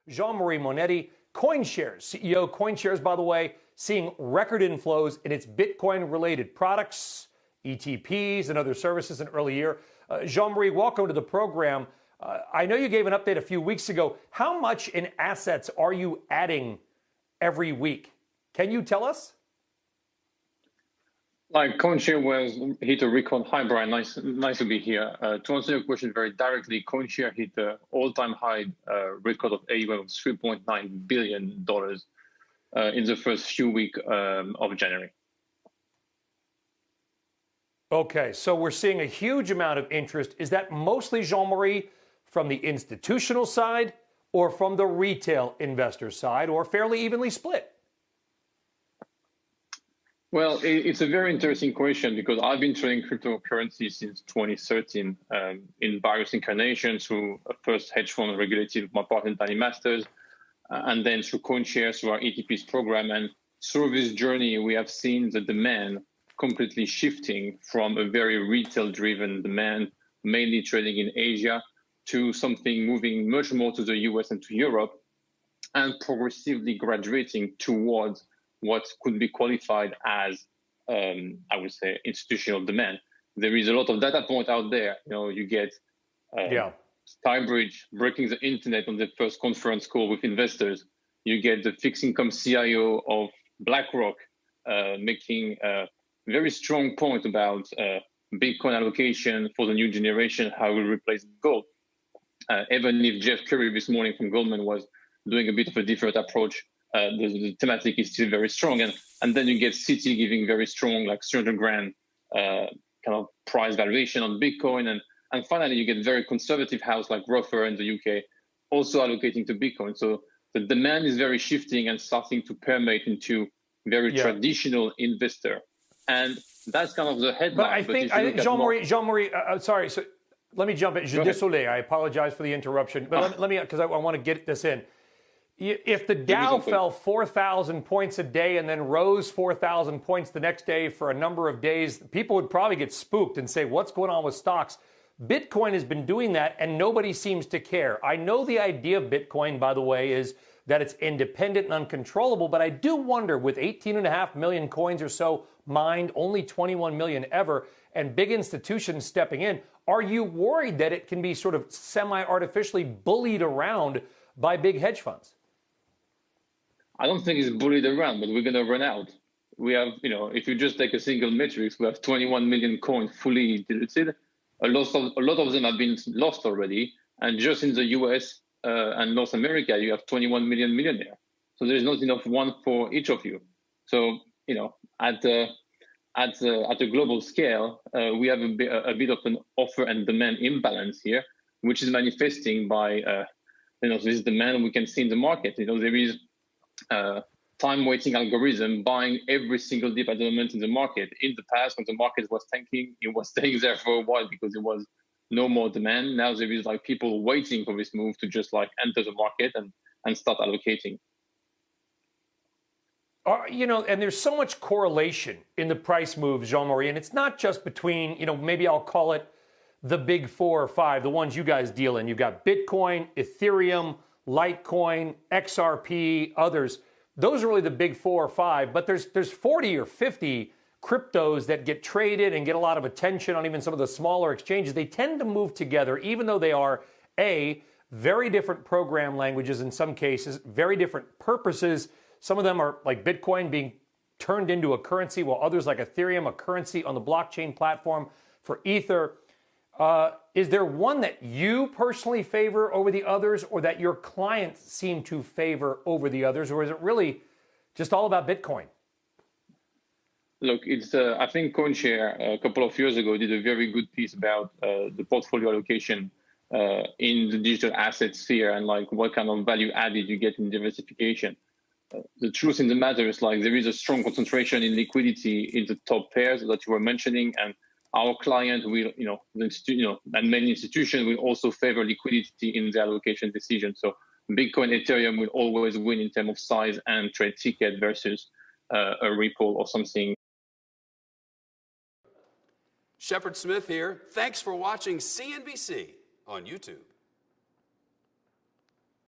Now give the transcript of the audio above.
Jean-Marie Monetti, Coinshares CEO. Coinshares, by the way, seeing record inflows in its Bitcoin-related products, ETPs, and other services in early year. Jean-Marie, welcome to the program. I know you gave an update a few weeks ago. How much in assets are you adding every week? Can you tell us? Like Coinshares was hit a record high, Brian. Nice to be here. To answer your question very directly, Coinshares hit the all-time high record of AUM of $3.9 billion in the first few weeks of January. Okay, so we're seeing a huge amount of interest. Is that mostly, Jean-Marie, from the institutional side or from the retail investor side, or fairly evenly split? Well, it's a very interesting question because I've been trading cryptocurrency since 2013 in various incarnations through a first hedge fund regulated with my partner Danny Masters, and then through Coinshares, through our ETPs program. And through this journey, we have seen the demand completely shifting from a very retail-driven demand, mainly trading in Asia, to something moving much more to the US and to Europe, and progressively graduating towards what could be qualified as, I would say, institutional demand. There is a lot of data point out there. You know, you get Skybridge breaking the internet on the first conference call with investors. You get the fixed income CIO of BlackRock making a very strong point about Bitcoin allocation for the new generation, how it will replace gold. Even if Jeff Curry this morning from Goldman was doing a bit of a different approach, the thematic is still very strong. And then you get Citi giving very strong, like 300 grand kind of price valuation on Bitcoin. And finally, you get very conservative house like Rofer in the UK also allocating to Bitcoin. So the demand is very shifting and starting to permeate into very traditional investor. And that's kind of the headline. But I think, Jean-Marie, sorry, so let me jump in. Je désolé, I apologize for the interruption. But let me, because I want to get this in. If the Dow fell 4,000 points a day and then rose 4,000 points the next day for a number of days, people would probably get spooked and say, what's going on with stocks? Bitcoin has been doing that and nobody seems to care. I know the idea of Bitcoin, by the way, is that it's independent and uncontrollable, but I do wonder, with 18.5 million coins or so mined, only 21 million ever, and big institutions stepping in, are you worried that it can be sort of semi-artificially bullied around by big hedge funds? I don't think it's bullied around, but we're going to run out. We have, you know, if you just take a single metrics, we have 21 million coins fully diluted. A lot of them have been lost already. And just in the US and North America, you have 21 million millionaires. So there's not enough one for each of you. So, you know, at a global scale, we have a bit of an offer and demand imbalance here, which is manifesting by, this demand we can see in the market. You know, there is time-weighting algorithm buying every single dip at the moment in the market. In the past, when the market was tanking, it was staying there for a while because there was no more demand. Now there is like people waiting for this move to just like enter the market and start allocating. You know, and there's so much correlation in the price moves, Jean-Marie, and it's not just between, you know, maybe I'll call it the big 4 or 5, the ones you guys deal in. You've got Bitcoin, Ethereum, Litecoin, XRP, others. Those are really the big 4 or 5, but there's 40 or 50 cryptos that get traded and get a lot of attention on even some of the smaller exchanges. They tend to move together, even though they are, very different program languages in some cases, very different purposes. Some of them are like Bitcoin being turned into a currency, while others like Ethereum, a currency on the blockchain platform for Ether. Is there one that you personally favor over the others, or that your clients seem to favor over the others, or is it really just all about Bitcoin? Look, it's I think Coinshares a couple of years ago did a very good piece about the portfolio allocation in the digital asset sphere and like what kind of value added you get in diversification. The truth in the matter is like there is a strong concentration in liquidity in the top pairs that you were mentioning, and our client will, and many institutions will also favor liquidity in the allocation decision. So Bitcoin, Ethereum will always win in terms of size and trade ticket versus a Ripple or something. Shepard Smith here. Thanks for watching CNBC on YouTube.